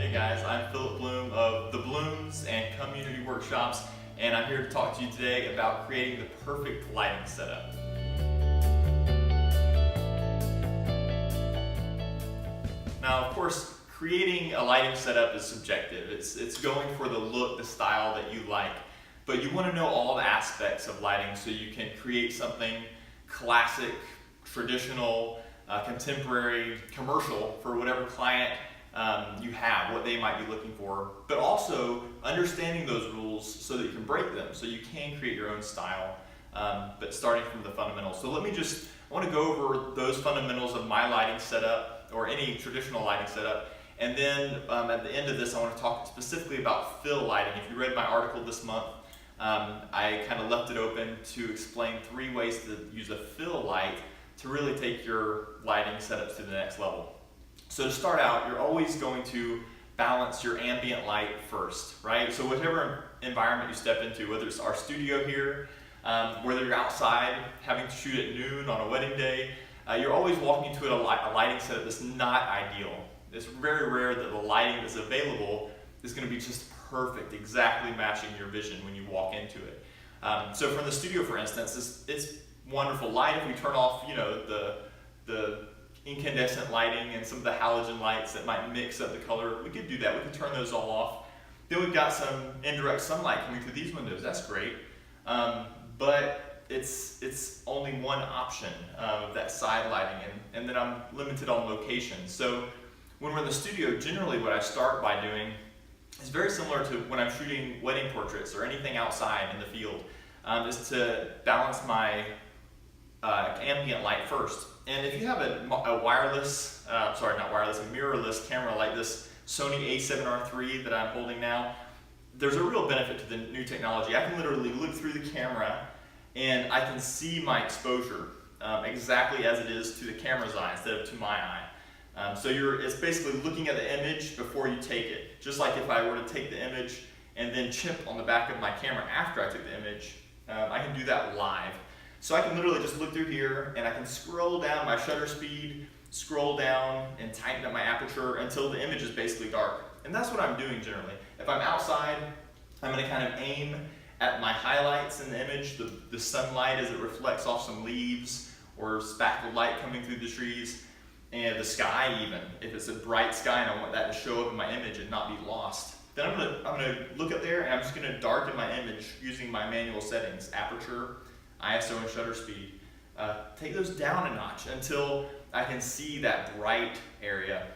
Hey guys, I'm Philip Bloom of The Blooms and Community Workshops, and I'm here to talk to you today about creating the perfect lighting setup. Now, of course, creating a lighting setup is subjective. It's going for the look, the style that you like, but you want to know all the aspects of lighting so you can create something classic, traditional, contemporary, commercial for whatever client you have, what they might be looking for, but also understanding those rules so that you can break them, so you can create your own style, but starting from the fundamentals. So I want to go over those fundamentals of my lighting setup, or any traditional lighting setup, and then at the end of this I want to talk specifically about fill lighting. If you read my article this month, I kind of left it open to explain 3 ways to use a fill light to really take your lighting setups to the next level. So to start out, you're always going to balance your ambient light first, right? So whatever environment you step into, whether it's our studio here, whether you're outside having to shoot at noon on a wedding day, you're always walking into a lighting setup that's not ideal. It's very rare that the lighting that's available is going to be just perfect, exactly matching your vision when you walk into it. So from the studio, for instance, it's wonderful light. If we turn off, the incandescent lighting and some of the halogen lights that might mix up the color, we could do that. We could turn those all off. Then we've got some indirect sunlight coming through these windows. That's great, but it's only one option of that side lighting, and then I'm limited on location. So when we're in the studio, generally what I start by doing is very similar to when I'm shooting wedding portraits or anything outside in the field, is to balance my ambient light first. And if you have a mirrorless camera like this Sony a7R III that I'm holding now, there's a real benefit to the new technology. I can literally look through the camera and I can see my exposure exactly as it is to the camera's eye instead of to my eye. So it's basically looking at the image before you take it. Just like if I were to take the image and then chip on the back of my camera after I took the image, I can do that live. So I can literally just look through here and I can scroll down my shutter speed, scroll down and tighten up my aperture until the image is basically dark. And that's what I'm doing generally. If I'm outside, I'm going to kind of aim at my highlights in the image, the sunlight as it reflects off some leaves or speckled light coming through the trees, and the sky even. If it's a bright sky and I want that to show up in my image and not be lost, then I'm gonna look up there and I'm just gonna darken my image using my manual settings, aperture, ISO, and shutter speed. Take those down a notch until I can see that bright area.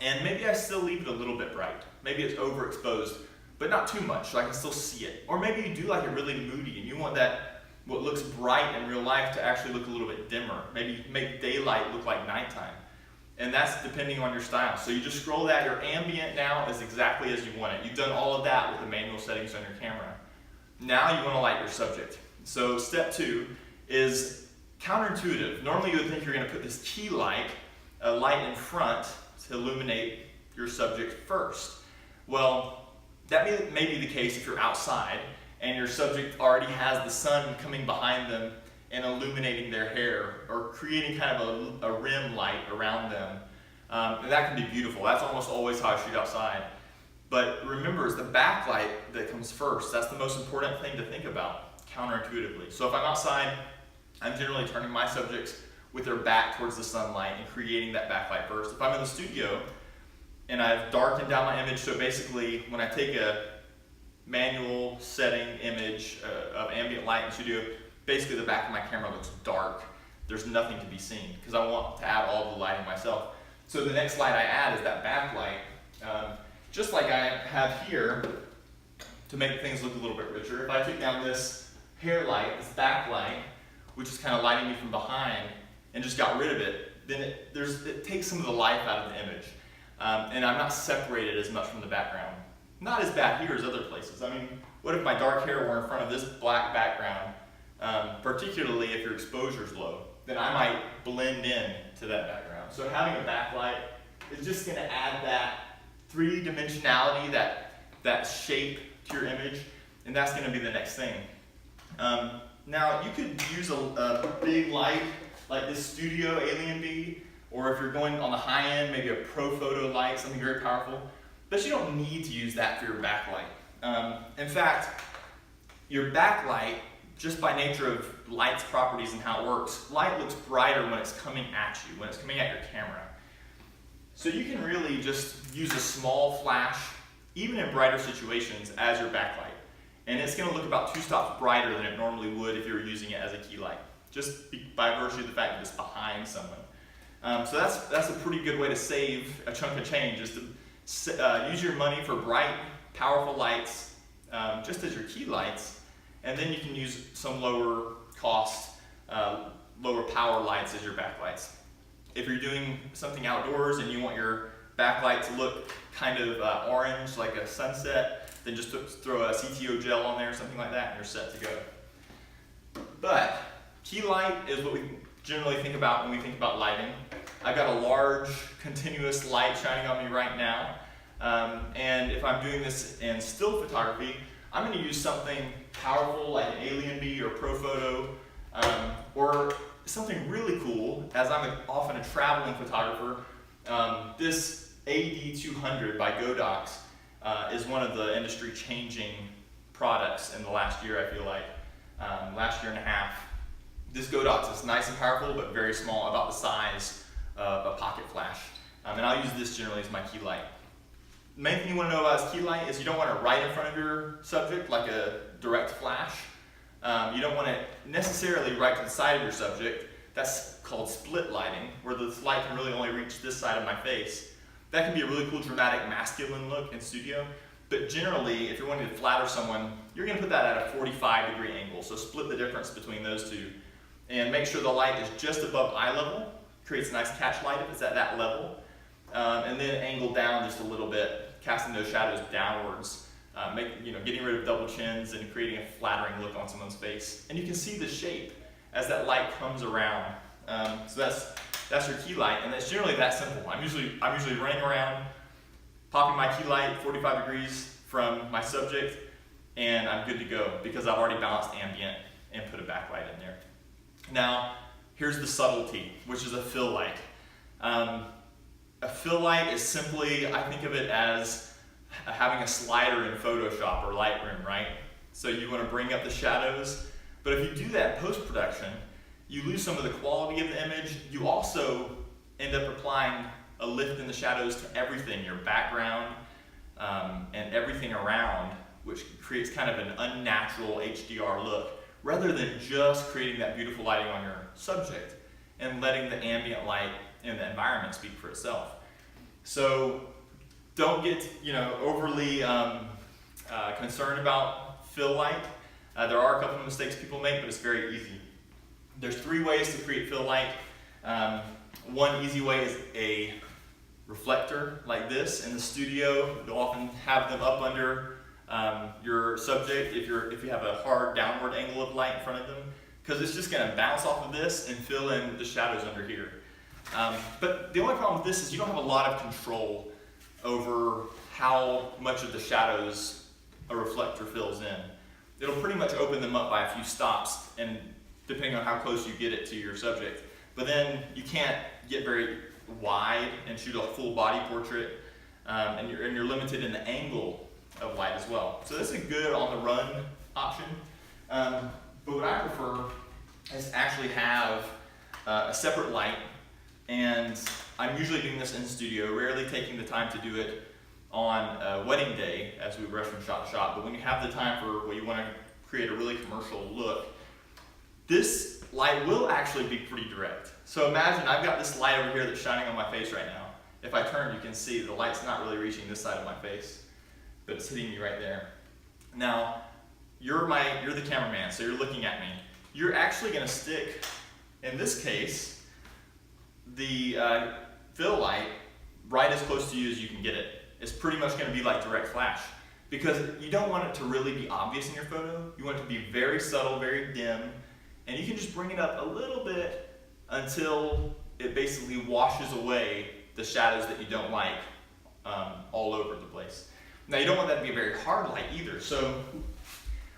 And maybe I still leave it a little bit bright. Maybe it's overexposed, but not too much, so I can still see it. Or maybe you do like it really moody and you want that, what looks bright in real life, to actually look a little bit dimmer. Maybe make daylight look like nighttime. And that's depending on your style. So you just scroll that. Your ambient now is exactly as you want it. You've done all of that with the manual settings on your camera. Now you want to light your subject. So step 2 is counterintuitive. Normally you would think you're going to put this key light, a light in front, to illuminate your subject first. Well, that may be the case if you're outside and your subject already has the sun coming behind them and illuminating their hair, or creating kind of a rim light around them. And that can be beautiful. That's almost always how I shoot outside. But remember, it's the backlight that comes first. That's the most important thing to think about, counterintuitively. So if I'm outside, I'm generally turning my subjects with their back towards the sunlight and creating that backlight first. If I'm in the studio and I've darkened down my image, so basically when I take a manual setting image of ambient light in the studio, basically the back of my camera looks dark. There's nothing to be seen because I want to add all the lighting myself. So the next light I add is that backlight, just like I have here to make things look a little bit richer. If I took down this hair light, this backlight, which is kind of lighting me from behind, and just got rid of it, then it takes some of the life out of the image. And I'm not separated as much from the background. Not as bad here as other places. I mean, what if my dark hair were in front of this black background? Particularly if your exposure is low, then I might blend in to that background. So having a backlight is just going to add that 3-dimensionality, that shape to your image, and that's going to be the next thing. Now you could use a big light like this Studio Alien B, or if you're going on the high end, maybe a Pro Photo light, something very powerful. But you don't need to use that for your backlight. In fact, your backlight, just by nature of light's properties and how it works, light looks brighter when it's coming at you, when it's coming at your camera. So you can really just use a small flash, even in brighter situations, as your backlight. And it's going to look about 2 stops brighter than it normally would if you were using it as a key light, just by virtue of the fact that it's behind someone. So that's a pretty good way to save a chunk of change, is to use your money for bright, powerful lights, just as your key lights, and then you can use some lower cost, lower power lights as your backlights. If you're doing something outdoors and you want your backlight to look kind of orange, like a sunset, then just throw a CTO gel on there or something like that and you're set to go. But key light is what we generally think about when we think about lighting. I've got a large continuous light shining on me right now. And if I'm doing this in still photography, I'm going to use something powerful like an Alien Bee or Profoto, or something really cool, as I'm often a traveling photographer. This AD200 by Godox is one of the industry-changing products in the last year, I feel like, last year and a half. This Godox is nice and powerful, but very small, about the size of a pocket flash. And I'll use this generally as my key light. The main thing you want to know about this key light is you don't want it right in front of your subject, like a direct flash. You don't want it necessarily right to the side of your subject. That's called split lighting, where the light can really only reach this side of my face. That can be a really cool, dramatic, masculine look in studio. But generally, if you're wanting to flatter someone, you're going to put that at a 45-degree angle. So split the difference between those two. And make sure the light is just above eye level. Creates a nice catch light if it's at that level. And then angle down just a little bit, casting those shadows downwards. Getting rid of double chins and creating a flattering look on someone's face. And you can see the shape as that light comes around. So that's your key light, and it's generally that simple. I'm usually running around, popping my key light 45 degrees from my subject, and I'm good to go because I've already balanced ambient and put a backlight in there. Now, here's the subtlety, which is a fill light. A fill light is simply, I think of it as having a slider in Photoshop or Lightroom, right? So you want to bring up the shadows, but if you do that in post-production, you lose some of the quality of the image. You also end up applying a lift in the shadows to everything, your background and everything around, which creates kind of an unnatural HDR look, rather than just creating that beautiful lighting on your subject and letting the ambient light in the environment speak for itself. So don't get overly concerned about fill light. There are a couple of mistakes people make, but it's very easy. There's 3 ways to create fill light. One easy way is a reflector like this. In the studio, you'll often have them up under your subject if you have a hard downward angle of light in front of them, because it's just going to bounce off of this and fill in the shadows under here. But the only problem with this is you don't have a lot of control over how much of the shadows a reflector fills in. It'll pretty much open them up by a few stops, and depending on how close you get it to your subject. But then you can't get very wide and shoot a full body portrait, and you're limited in the angle of light as well. So this is a good on the run option. But what I prefer is actually have a separate light, and I'm usually doing this in studio, rarely taking the time to do it on a wedding day as we rush from shot to shot. But when you have the time for what you want to create a really commercial look, this light will actually be pretty direct. So imagine I've got this light over here that's shining on my face right now. If I turn, you can see the light's not really reaching this side of my face, but it's hitting me right there. Now, you're the cameraman, so you're looking at me. You're actually going to stick, in this case, the fill light right as close to you as you can get it. It's pretty much going to be like direct flash, because you don't want it to really be obvious in your photo. You want it to be very subtle, very dim, and you can just bring it up a little bit until it basically washes away the shadows that you don't like all over the place. Now, you don't want that to be a very hard light either, so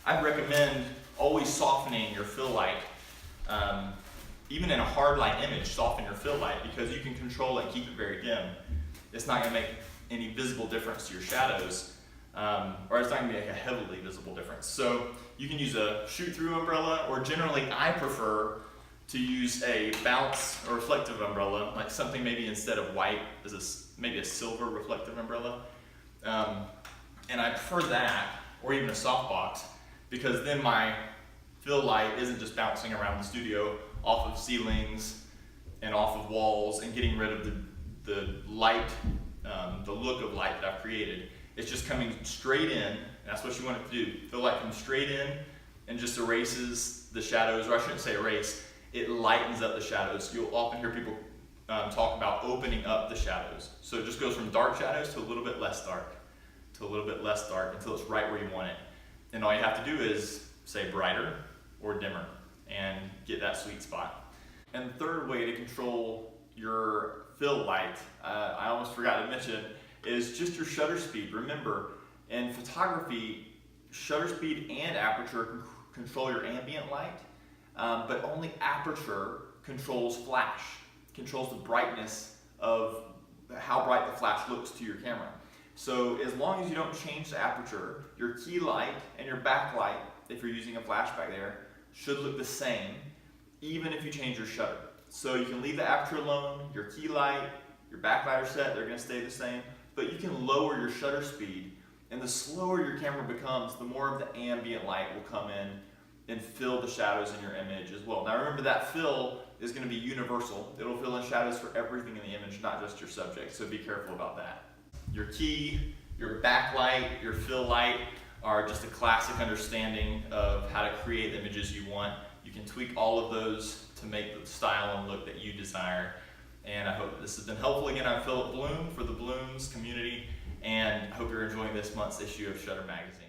I'd recommend always softening your fill light. Even in a hard light image, soften your fill light, because you can control it and keep it very dim. It's not going to make any visible difference to your shadows, or it's not going to be like a heavily visible difference. So you can use a shoot-through umbrella, or generally I prefer to use a bounce or reflective umbrella, like something maybe instead of white is maybe a silver reflective umbrella. And I prefer that, or even a softbox, because then my fill light isn't just bouncing around the studio off of ceilings and off of walls and getting rid of the light, the look of light that I've created. It's just coming straight in, and that's what you want it to do. Fill light comes straight in and just erases the shadows, or I shouldn't say erase, it lightens up the shadows. You'll often hear people talk about opening up the shadows. So it just goes from dark shadows to a little bit less dark, to a little bit less dark, until it's right where you want it. And all you have to do is say brighter or dimmer and get that sweet spot. And the third way to control your fill light, I almost forgot to mention, is just your shutter speed. Remember, in photography, shutter speed and aperture control your ambient light, but only aperture controls flash, controls the brightness of how bright the flash looks to your camera. So as long as you don't change the aperture, your key light and your backlight, if you're using a flash back there, should look the same, even if you change your shutter. So you can leave the aperture alone, your key light, your backlight are set, they're gonna stay the same, but you can lower your shutter speed, and the slower your camera becomes, the more of the ambient light will come in and fill the shadows in your image as well. Now remember, that fill is gonna be universal. It'll fill in shadows for everything in the image, not just your subject, so be careful about that. Your key, your backlight, your fill light are just a classic understanding of how to create the images you want. You can tweak all of those to make the style and look that you desire. And I hope this has been helpful. Again, I'm Philip Bloom for the Blooms community, and I hope you're enjoying this month's issue of Shutter Magazine.